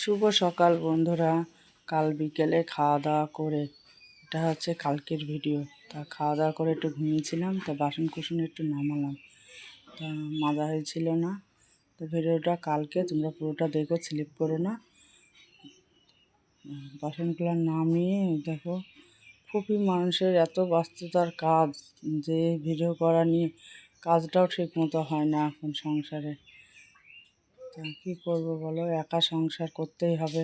শুভ সকাল বন্ধুরা। কাল বিকেলে খাওয়া দাওয়া করে, এটা হচ্ছে কালকের ভিডিও। তা খাওয়া দাওয়া করে একটু ঘুমিয়েছিলাম, তা বাসন কুসন একটু নামালাম, তা মাজা হয়েছিল না। তো ভিডিওটা কালকে, তোমরা পুরোটা দেখো, স্লিপ করো না। বাসনগুলো নামিয়ে দেখো, খুবই মানুষের এত ব্যস্ততার কাজ যে ভিডিও করা নিয়ে কাজটাও ঠিক মতো হয় না এখন সংসারে। তা কী করবো বলো, একা সংসার করতেই হবে।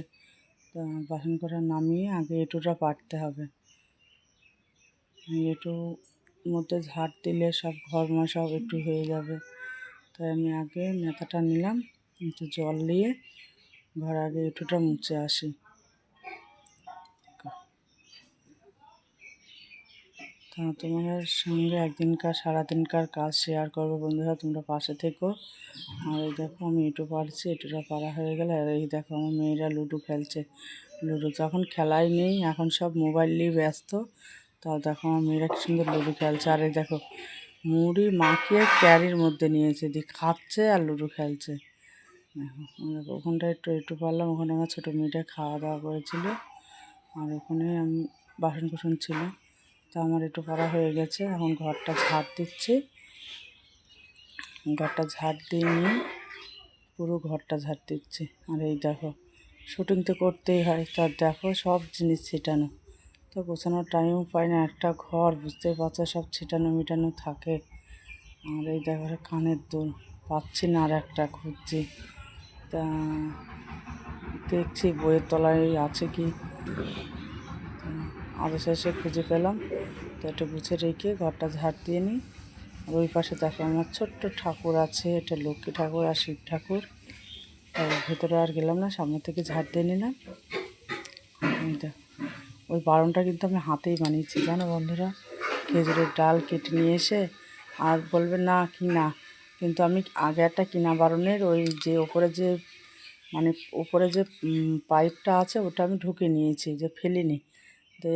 তা বাসন কটা নামিয়ে আগে এঁটোটা পাড়তে হবে। এঁটোর মধ্যে ঝাড় দিলে সব ঘরময় সব একটু হয়ে যাবে। তাই আমি আগে নেতাটা নিলাম, একটু জল দিয়ে ঘর আগে এঁটোটা মুছে আসি। তা তোমাদের সঙ্গে একদিনকার সারাদিনকার কাজ শেয়ার করবো বন্ধুরা, তোমরা পাশে থেকো। আর এই দেখো আমি এঁটো পাড়ছি, এঁটোটা পাড়া হয়ে গেলে আর এই দেখো আমার মেয়েরা লুডো খেলছে। লুডো যখন খেলাই নেই, এখন সব মোবাইল নিয়ে ব্যস্ত। তাও দেখো আমার মেয়েরা কি সুন্দর লুডো খেলছে। আর এই দেখো মুড়ি মাখিয়ে ক্যারির মধ্যে নিয়েছে, দিয়ে খাচ্ছে আর লুডো খেলছে। দেখো ওখানটা একটু পারলাম, ওখানে আমার ছোটো মেয়েটা খাওয়া দাওয়া করেছিল, আর ওখানে আমি বাসন কুসন ছিল। তা আমার একটু পড়া হয়ে গেছে, এখন ঘরটা ঝাড় দিচ্ছি। ঘরটা ঝাড় দিয়ে নিয়ে পুরো ঘরটা ঝাড় দিচ্ছি। আর এই দেখো শুটিং তো করতেই হয়, তার দেখো সব জিনিস ছিটানো, তো গোছানোর টাইমও পাই না। একটা ঘর বুঝতেই পারছো, সব ছিটানো মিটানো থাকে। আর এই দেখো কানের দুল পাচ্ছি না, আর একটা খুঁজছি। তা দেখছি বইয়ের তলায় আছে কি, অবশেষে খুঁজে পেলাম। তো একটু গুছিয়ে রেখে ঘরটা ঝাড় দিয়ে নিই। আর ওই পাশে দেখো আমার ছোট্ট ঠাকুর আছে, এটা লক্ষ্মী ঠাকুর আর শিব ঠাকুর। তাই ভেতরে আর গেলাম না, সামনে থেকে ঝাড় দিয়ে নিলাম। ওই বারণটা কিন্তু আমি হাতেই বানিয়েছি জানো বন্ধুরা। খেজুরের ডাল কেটে নিয়ে এসে, আর বলবে না কিনা, কিন্তু আমি আগে একটা কিনা বারণের ওই যে মানে ওপরে যে পাইপটা আছে ওটা আমি ঢুকে নিয়েছি, যে ফেলিনি। তো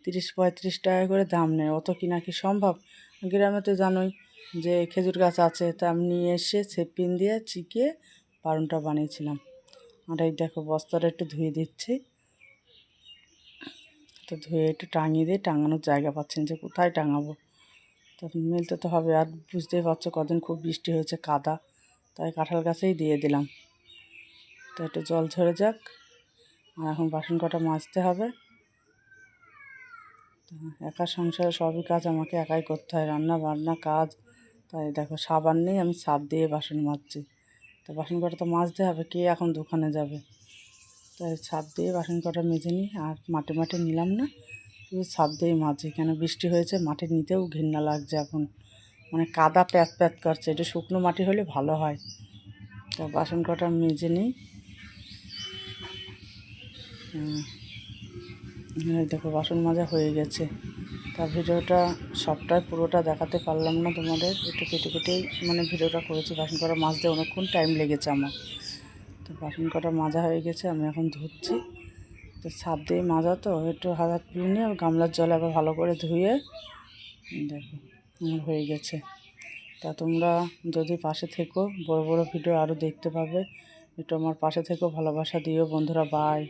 30-35 টাকা করে দাম নেয়, অত কিনা কি সম্ভব? গ্রামে তো জানোই যে খেজুর গাছ আছে, তা আমি নিয়ে এসে সেপিন দিয়ে চিকিয়ে বারণটা বানিয়েছিলাম। আর এই দেখো বস্তাটা একটু ধুয়ে দিচ্ছি। তো ধুয়ে একটু টাঙিয়ে দিয়ে, টাঙানোর জায়গা পাচ্ছেন যে কোথায় টাঙাবো, তো মেলতে তো হবে। আর বুঝতেই পারছো কদিন খুব বৃষ্টি হয়েছে, কাদা, তাই কাঁঠাল গাছেই দিয়ে দিলাম। তো একটু জল ঝরে যাক। আর এখন বাসন কটা মাজতে হবে। একা সংসারে সবই কাজ আমাকে একাই করতে হয়, রান্না বান্না কাজ। তাই দেখো সাবান নেই, আমি সার্ফ দিয়ে বাসন মাজছি। তো বাসন কটা তো মাজতে হবে, কে এখন দোকানে যাবে। তাই সার্ফ দিয়ে বাসন কটা মেজে নিই। আর মাঠে নিলাম না, শুধু সার্ফ দিয়েই মাজি, কেন বৃষ্টি হয়েছে, মাঠে নিতেও ঘৃণা লাগছে এখন, মানে কাদা প্যাত প্যাত করছে। একটু শুকনো মাটি হলে ভালো হয়। তো বাসন কটা মেজে নিই। দেখো বাসন মাজা হয়ে গেছে। তা ভিডিওটা সবটাই পুরোটা দেখাতে পারলাম না তোমাদের, একটু কেটে কেটেই মানে ভিডিওটা করেছি। বাসন কটা মাজতে অনেকক্ষণ টাইম লেগেছে আমার। তো বাসন কটা মাজা হয়ে গেছে, আমি এখন ধুচ্ছি। তো সার্ফ দিয়ে মাজা তো একটু হাত তুলে নিয়ে গামলার জলে আবার ভালো করে ধুয়ে দেখো আমার হয়ে গেছে। তা তোমরা যদি পাশে থেকো, বড় বড় ভিডিও আরও দেখতে পাবে। একটু আমার পাশে থেকো, ভালোবাসা দিও বন্ধুরা। বাই।